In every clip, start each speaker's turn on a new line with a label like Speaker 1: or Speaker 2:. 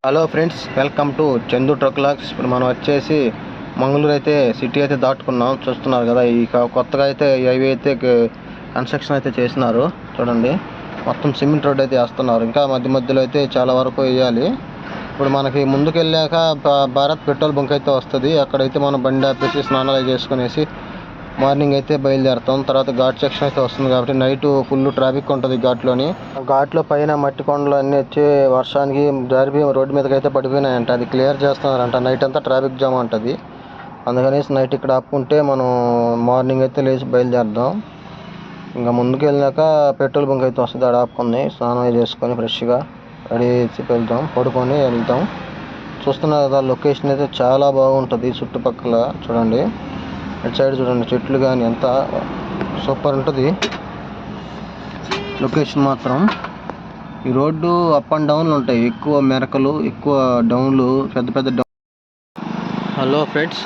Speaker 1: Hello friends, welcome to Chandu truck logs. ఇప్పుడు మనం వచ్చేసి మంగళూరు అయితే సిటీ అయితే దాటుకున్నాం. చూస్తున్నారు కదా, ఈ కొత్తగా అయితే హైవే అయితే కన్స్ట్రక్షన్ అయితే చేసినారు. చూడండి, మొత్తం సిమెంట్ రోడ్ అయితే వేస్తున్నారు. ఇంకా మధ్య మధ్యలో అయితే చాలా వరకు వేయాలి. ఇప్పుడు మనకి ముందుకు వెళ్ళాక భారత్ పెట్రోల్ బంక్ అయితే వస్తుంది. అక్కడైతే మనం బండి ఆపేసి స్నానాలు చేసుకునేసి మార్నింగ్ అయితే బయలుదేరుతాం. తర్వాత ఘాట్ సెక్షన్ అయితే వస్తుంది కాబట్టి నైట్ ఫుల్ ట్రాఫిక్ ఉంటుంది ఘాట్లోని. ఘాట్లో పైన మట్టి కొండలు అన్నీ వచ్చి వర్షానికి జారిపోయి రోడ్డు మీదకి అయితే పడిపోయినాయంట. అది క్లియర్ చేస్తున్నారంట. నైట్ అంతా ట్రాఫిక్ జామ్ ఉంటుంది. అందుకనేసి నైట్ ఇక్కడ ఆపుకుంటే మనం మార్నింగ్ అయితే లేచి బయలుదేరుదాం. ఇంకా ముందుకు వెళ్ళాక పెట్రోల్ బంక్ అయితే వస్తుంది. ఆడ ఆపుకొని స్నానం చేసుకొని ఫ్రెష్గా రెడీ చేసి వెళ్తాం. పడుకొని వెళ్తాం. చూస్తున్నారు కదా, లొకేషన్ అయితే చాలా బాగుంటుంది. చుట్టుపక్కల చూడండి, అటు సైడ్ చూడండి, చెట్లు కానీ ఎంత సూపర్ ఉంటుంది లొకేషన్ మాత్రం. ఈ రోడ్డు అప్ అండ్ డౌన్లు ఉంటాయి. ఎక్కువ మెరకలు, ఎక్కువ డౌన్లు, పెద్ద పెద్ద డౌన్. హలో ఫ్రెండ్స్,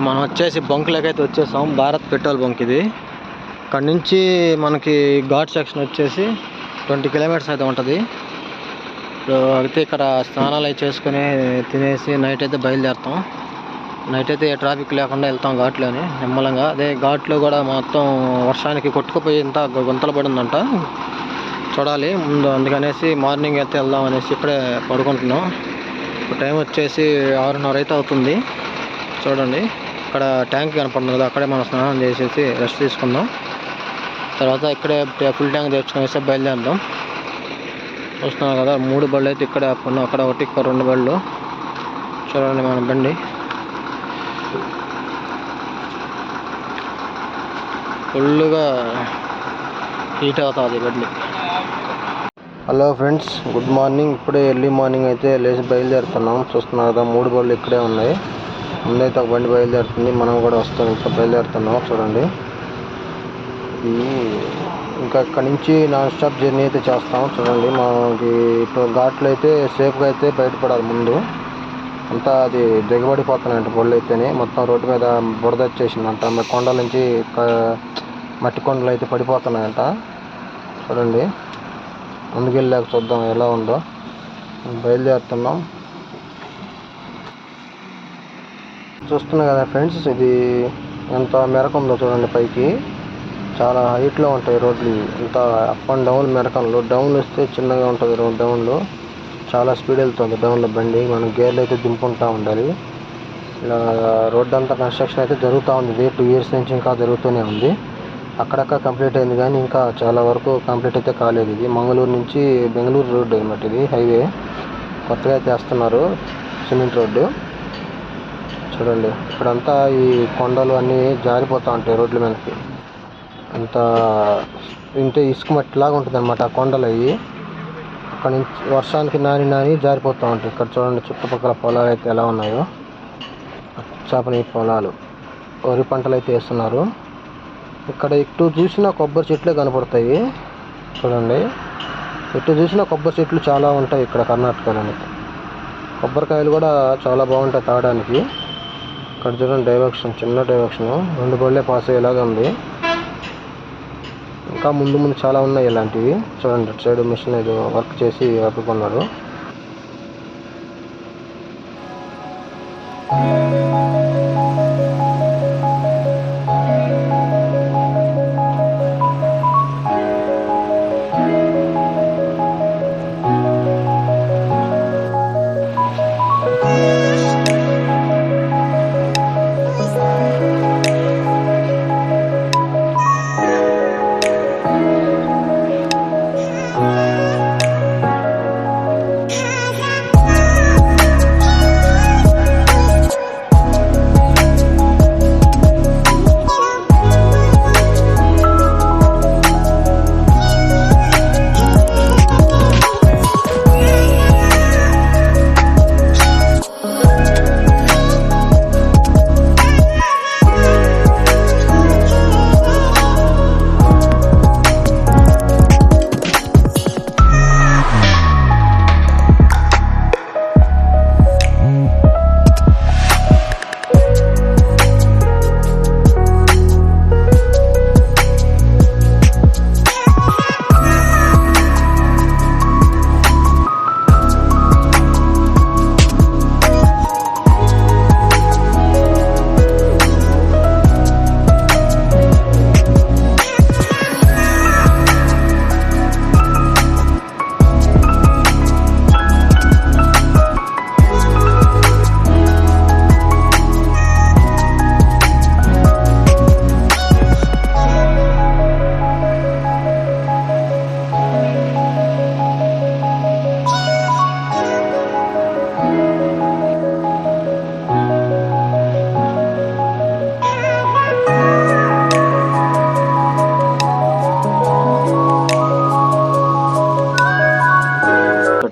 Speaker 1: మనం వచ్చేసి బంకులకి అయితే వచ్చేసాం. భారత్ పెట్రోల్ బంక్ ఇది. ఇక్కడ నుంచి మనకి ఘాట్ సెక్షన్ వచ్చేసి 20 కిలోమీటర్స్ అయితే ఉంటుంది. అయితే ఇక్కడ స్నానాలు అయితే చేసుకుని తినేసి నైట్ అయితే బయలుదేరుతాం. నైట్ అయితే ట్రాఫిక్ లేకుండా వెళ్తాం ఘాట్లోని నిమ్మలంగా. అదే ఘాట్లో కూడా మొత్తం వర్షానికి కొట్టుకుపోయి ఇంత గుంతలు పడిందంట. చూడాలి ముందు, అందుకనేసి మార్నింగ్ అయితే వెళ్దాం అనేసి ఇక్కడే పడుకుంటున్నాం. ఇప్పుడు టైం వచ్చేసి 6:30 అయితే అవుతుంది. చూడండి, ఇక్కడ ట్యాంక్ కనపడుతుంది కదా, అక్కడే మనం స్నానం చేసేసి రెస్ట్ తీసుకుందాం. తర్వాత ఇక్కడే ఫుల్ ట్యాంక్ తెచ్చుకునేసి బయలుదేరుదాం. చూస్తున్నాం కదా, 3 బళ్ళు అయితే ఇక్కడే ఆపుకున్నాం. అక్కడ ఒకటి, ఇక్కడ 2 బళ్ళు. చూడండి మన బండి ఫుల్గా హీట్ అవుతుంది బండి. Hello friends, good morning. ఇప్పుడే ఎర్లీ మార్నింగ్ అయితే లేచి బయలుదేరుతున్నాం. చూస్తున్నారు కదా, 3 బళ్ళు ఇక్కడే ఉన్నాయి. ముందైతే ఒక బండి బయలుదేరుతుంది, మనం కూడా వస్తాం. ఇంకా బయలుదేరుతున్నాం. చూడండి, ఇంకా ఇక్కడ నుంచి నాన్ స్టాప్ జర్నీ అయితే చేస్తాం. చూడండి, మనకి ఇప్పుడు ఘాట్లో అయితే సేఫ్గా అయితే బయటపడాలి. ముందు అంతా అది దిగబడిపోతున్నాయంట బళ్ళు అయితేనే. మొత్తం రోడ్డు మీద బురద వచ్చేసిందంట. కొండల నుంచి మట్టి కొండలు అయితే పడిపోతున్నాయంట. చూడండి, ముందుకెళ్ళాక చూద్దాం ఎలా ఉందో. బయలుదేరుతున్నాం. చూస్తున్నాం కదా ఫ్రెండ్స్, ఇది ఎంత మెరక ఉందో చూడండి. పైకి చాలా హైట్లో ఉంటాయి రోడ్లు. ఇంత అప్ అండ్ డౌన్ మెరకలు. డౌన్ వస్తే చిన్నగా ఉంటుంది రోడ్. డౌన్లో చాలా స్పీడ్ వెళ్తుంది. డౌన్లో బండి మనం గేర్లు అయితే దింపుకుంటూ ఉండాలి. ఇలా రోడ్ అంతా కన్స్ట్రక్షన్ అయితే జరుగుతూ ఉంది. 2 years నుంచి ఇంకా జరుగుతూనే ఉంది. అక్కడక్కడ కంప్లీట్ అయింది కానీ ఇంకా చాలా వరకు కంప్లీట్ అయితే కాలేదు. ఇది మంగళూరు నుంచి బెంగళూరు రోడ్డు అనమాట. ఇది హైవే కొత్తగా అయితే వేస్తున్నారు, సిమెంట్ రోడ్డు. చూడండి, ఇప్పుడంతా ఈ కొండలు అన్నీ జారిపోతూ ఉంటాయి రోడ్ల మీదకి. అంత ఇంతే ఇసుక మట్టిలాగా ఉంటుంది అనమాట ఆ కొండలు. అవి అక్కడ నుంచి వర్షానికి నాని జారిపోతూ ఉంటాయి. ఇక్కడ చూడండి, చుట్టుపక్కల పొలాలు అయితే ఎలా ఉన్నాయో. చేపని పొలాలు, వరి పంటలు అయితే వేస్తున్నారు. ఇక్కడ ఎటు చూసినా కొబ్బరి చెట్లే కనపడతాయి. చూడండి, ఎటు చూసినా కొబ్బరి చెట్లు చాలా ఉంటాయి ఇక్కడ కర్ణాటకలోని. కొబ్బరికాయలు కూడా చాలా బాగుంటాయి తాగడానికి. ఇక్కడ చూడండి, డైవర్షన్, చిన్న డైవర్షన్, 2 బళ్ళే పాస్ అయ్యేలాగా ఉంది. ఇంకా ముందు చాలా ఉన్నాయి ఇలాంటివి. చూడండి, అటు సైడ్ మిషన్ ఏదో వర్క్ చేసి ఆపుకున్నారు.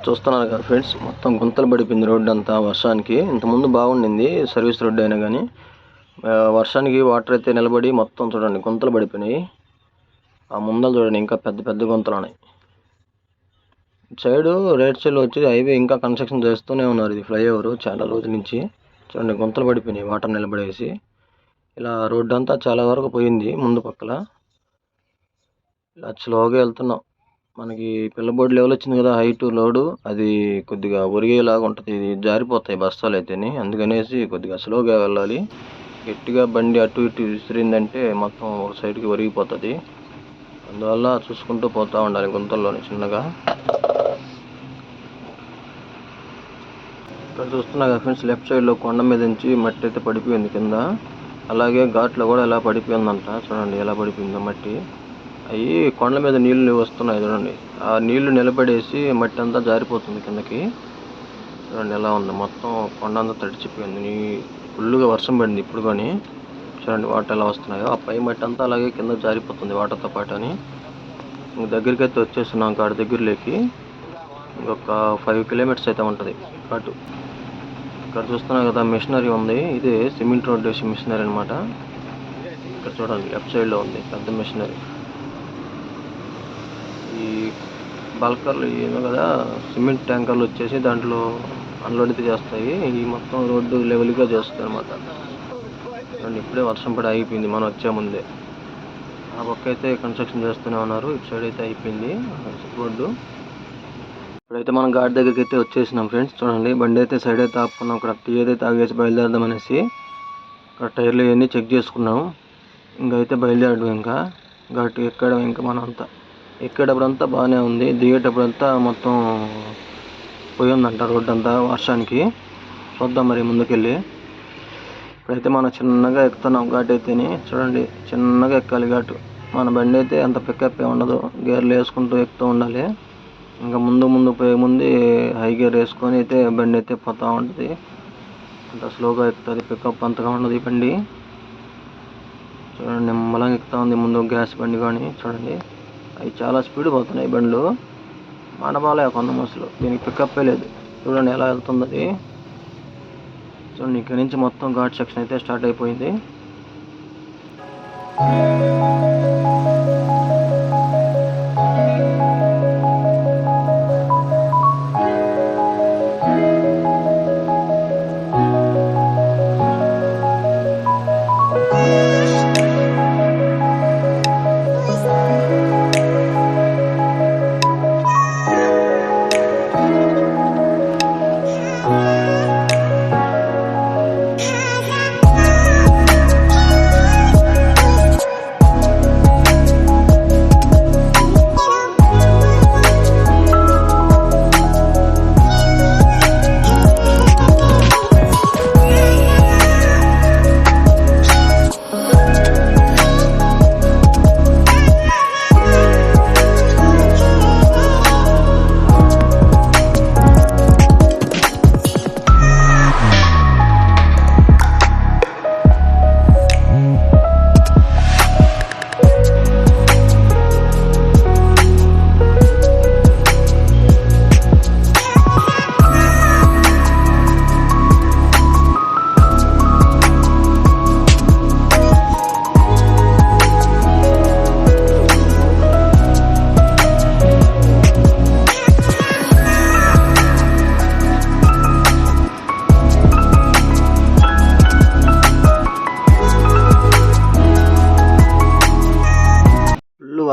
Speaker 1: చూస్తున్నారు కదా ఫ్రెండ్స్, మొత్తం గుంతలు పడిపోయింది రోడ్డు అంతా వర్షానికి. ఇంతకుముందు బాగుండింది సర్వీస్ రోడ్డు అయినా కానీ వర్షానికి వాటర్ అయితే నిలబడి మొత్తం చూడండి గుంతలు పడిపోయినాయి. ఆ ముందర చూడండి ఇంకా పెద్ద పెద్ద గుంతలు ఉన్నాయి. సైడు రైట్ సైడ్ వచ్చి హైవే ఇంకా కన్స్ట్రక్షన్ చేస్తూనే ఉన్నారు. ఇది ఫ్లైఓవర్ చాలా రోజుల నుంచి. చూడండి గుంతలు పడిపోయినాయి వాటర్ నిలబడేసి. ఇలా రోడ్డు అంతా చాలా వరకు పోయింది ముందు పక్కల. ఇలా స్లోగా వెళ్తున్నాం. మనకి పిల్లబోర్డు లెవెల్ వచ్చింది కదా, హైట్ లోడు అది కొద్దిగా ఒరిగేలాగా ఉంటుంది. ఇది జారిపోతాయి బస్తాలు అయితేని, అందుకనేసి కొద్దిగా స్లోగా వెళ్ళాలి. గట్టిగా బండి అటు ఇటు విసిరిందంటే మొత్తం ఒక సైడ్కి ఒరిగిపోతుంది. అందువల్ల చూసుకుంటూ పోతూ ఉండాలి గుంతల్లోని చిన్నగా. ఇక్కడ చూస్తున్నా కదా ఫ్రెండ్స్, లెఫ్ట్ సైడ్లో కొండ మీద నుంచి మట్టి అయితే పడిపోయింది కింద. అలాగే ఘాట్లో కూడా ఎలా పడిపోయిందంట. చూడండి ఎలా పడిపోయిందో మట్టి. అవి కొండల మీద నీళ్లు వస్తున్నాయి చూడండి. ఆ నీళ్లు నిలబడేసి మట్టి అంతా జారిపోతుంది కిందకి. చూడండి ఎలా ఉంది, మొత్తం కొండ అంతా తడిచిపోయింది. ఫుల్గా వర్షం పడింది ఇప్పుడు కానీ. చూడండి వాటర్ ఎలా వస్తున్నాయో. ఆ పై మట్టి అంతా అలాగే కింద జారిపోతుంది వాటర్తో పాటు అని. ఇంక దగ్గరికి అయితే వచ్చేస్తున్నాం కాడ దగ్గరలోకి. ఇంకొక 5 కిలోమీటర్స్ అయితే ఉంటుంది అటు. ఇక్కడ చూస్తున్నాం కదా మిషనరీ ఉంది. ఇదే సిమెంట్ రోడ్ వేసి మిషనరీ అనమాట. ఇక్కడ చూడండి లెఫ్ట్ సైడ్లో ఉంది పెద్ద మిషనరీ. ఈ బల్కర్లు ఏమో కదా, సిమెంట్ ట్యాంకర్లు వచ్చేసి దాంట్లో అన్లోడ్ అయితే చేస్తాయి. ఈ మొత్తం రోడ్డు లెవెల్గా చేస్తాయి అనమాట. ఇప్పుడే వర్షం పడి అయిపోయింది మనం వచ్చే ముందే. ఆ పక్క అయితే కన్స్ట్రక్షన్ చేస్తూనే ఉన్నారు. ఇటు సైడ్ అయితే అయిపోయింది రోడ్డు. ఇప్పుడైతే మనం ఘాట్ దగ్గరికి అయితే వచ్చేసినాం ఫ్రెండ్స్. చూడండి బండి అయితే సైడ్ అయితే ఆపుకున్నాం. అక్కడ టీ అయితే తాగేసి బయలుదేరదాం అనేసి అక్కడ టైర్లు ఇవన్నీ చెక్ చేసుకున్నాం. ఇంకైతే బయలుదేరడం ఇంకా ఘాట్ ఎక్కడం. ఇంకా మనం అంతా ఎక్కేటప్పుడంతా బాగానే ఉంది, దిగేటప్పుడంతా మొత్తం పోయిందంట రోడ్డు అంతా వర్షానికి. చూద్దాం మరి ముందుకెళ్ళి. ఇప్పుడైతే మనం చిన్నగా ఎక్కుతున్నాం ఘాట్ అయితేనే. చూడండి చిన్నగా ఎక్కాలి ఘాటు. మన బండి అయితే అంత పికప్ ఉండదు, గేర్లు వేసుకుంటూ ఎక్కుతూ ఉండాలి. ఇంకా ముందు పోయే ముందు హై గేర్ వేసుకొని అయితే బండి అయితే పోతూ ఉంటుంది. అంత స్లోగా ఎక్కుతుంది, పికప్ అంతగా ఉండదు ఈ బండి. చూడండి నిమ్మలంగా ఎక్కుతూ ఉంది ముందు గ్యాస్ బండి కానీ. చూడండి అవి చాలా స్పీడ్ పోతున్నాయి బండ్లు. మానబాలే కొంత మనుషులు, దీనికి పికప్పే లేదు. చూడండి ఎలా వెళ్తుంది అది. చూడండి ఇక్కడ నుంచి మొత్తం ఘాట్ సెక్షన్ అయితే స్టార్ట్ అయిపోయింది.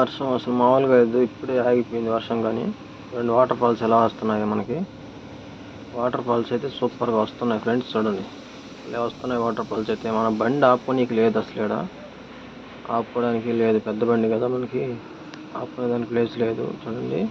Speaker 1: వర్షం అసలు మామూలుగా లేదు, ఇప్పుడే ఆగిపోయింది వర్షం. కానీ రెండు వాటర్ ఫాల్స్ ఎలా వస్తున్నాయి మనకి. వాటర్ ఫాల్స్ అయితే సూపర్గా వస్తున్నాయి ఫ్రెండ్స్. చూడండి ఇలా వస్తున్నాయి వాటర్ ఫాల్స్ అయితే. మన బండి ఆపుకోనికి లేదు అసలు. ఇక్కడ ఆపుకోవడానికి లేదు, పెద్ద బండి కదా మనకి, ఆపుకోవడానికి ప్లేస్ లేదు. చూడండి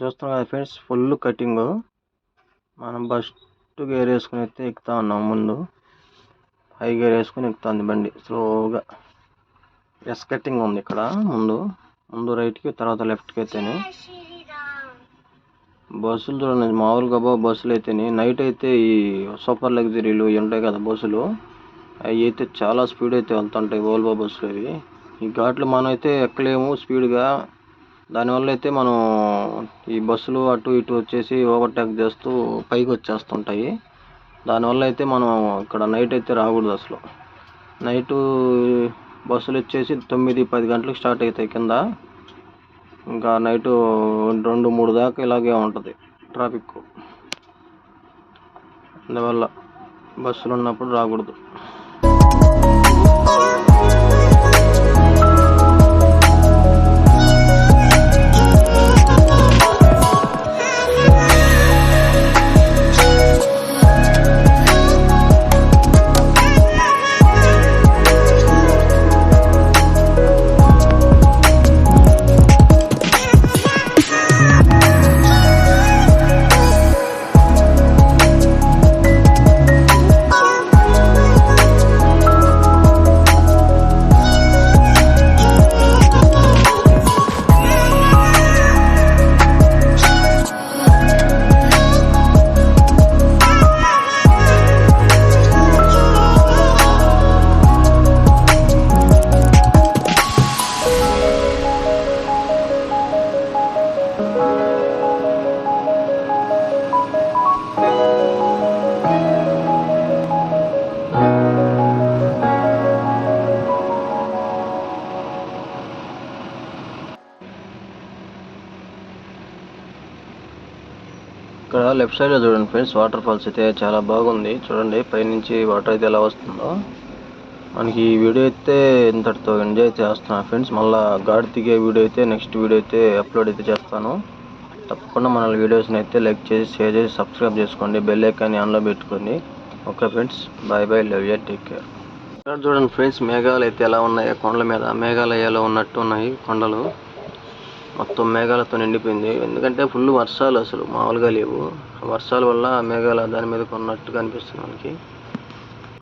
Speaker 1: చూస్తున్నాం కదా ఫ్రెండ్స్, ఫుల్ కటింగ్. మనం ఫస్ట్ గేర్ వేసుకుని అయితే ఎక్కుతా ఉన్నాం. ముందు హై గేర్ వేసుకుని ఎక్కుతుంది బండి స్లోగా. ఎస్ కటింగ్ ఉంది ఇక్కడ ముందు. ముందు రైట్కి తర్వాత లెఫ్ట్కి అయితేనే బస్సులు చూడండి. మామూలుగా బస్సులు అయితేనే నైట్ అయితే ఈ సూపర్ లగ్జరీలు ఉంటాయి కదా బస్సులు, అవి అయితే చాలా స్పీడ్ అయితే వెళ్తుంటాయి వోల్వో బస్సులు. అవి ఈ ఘాట్లు మనం అయితే ఎక్కలేము స్పీడ్గా. దానివల్ల అయితే మనం ఈ బస్సులు అటు ఇటు వచ్చేసి ఓవర్టేక్ చేస్తూ పైకి వచ్చేస్తుంటాయి. దానివల్ల అయితే మనం ఇక్కడ నైట్ అయితే రాకూడదు అసలు. నైటు బస్సులు వచ్చేసి 9-10 గంటలకు స్టార్ట్ అవుతాయి కింద. ఇంకా నైటు 2-3 దాకా ఇలాగే ఉంటుంది ట్రాఫిక్. అందువల్ల బస్సులు ఉన్నప్పుడు రాకూడదు. ఇక్కడ లెఫ్ట్ సైడ్ లో చూడండి ఫ్రెండ్స్, వాటర్ ఫాల్స్ అయితే చాలా బాగుంది. చూడండి పైనుంచి వాటర్ అయితే ఎలా వస్తుందో. మనకి ఈ వీడియో అయితే ఇంతటితో ఎంజాయ్ చేస్తున్నాను ఫ్రెండ్స్. మళ్ళీ ఘాట్ దిగే వీడియో అయితే నెక్స్ట్ వీడియో అయితే అప్లోడ్ అయితే చేస్తాను. తప్పకుండా మన వీడియోస్ని అయితే లైక్ చేసి షేర్ చేసి సబ్స్క్రైబ్ చేసుకోండి. బెల్ ఐకాన్ని ఆన్లో పెట్టుకోండి. Okay friends, bye bye, love you, take care. ఇక్కడ చూడండి ఫ్రెండ్స్, మేఘాలు అయితే ఎలా ఉన్నాయి. కొండల మీద మేఘాలయాలో ఉన్నట్టు ఉన్నాయి కొండలు. మొత్తం మేఘాలతో నిండిపోయింది. ఎందుకంటే ఫుల్ వర్షాలు, అసలు మామూలుగా లేవు. వర్షాల వల్ల మేఘాలు దాని మీద కొన్నట్టుగా అనిపిస్తుంది మనకి.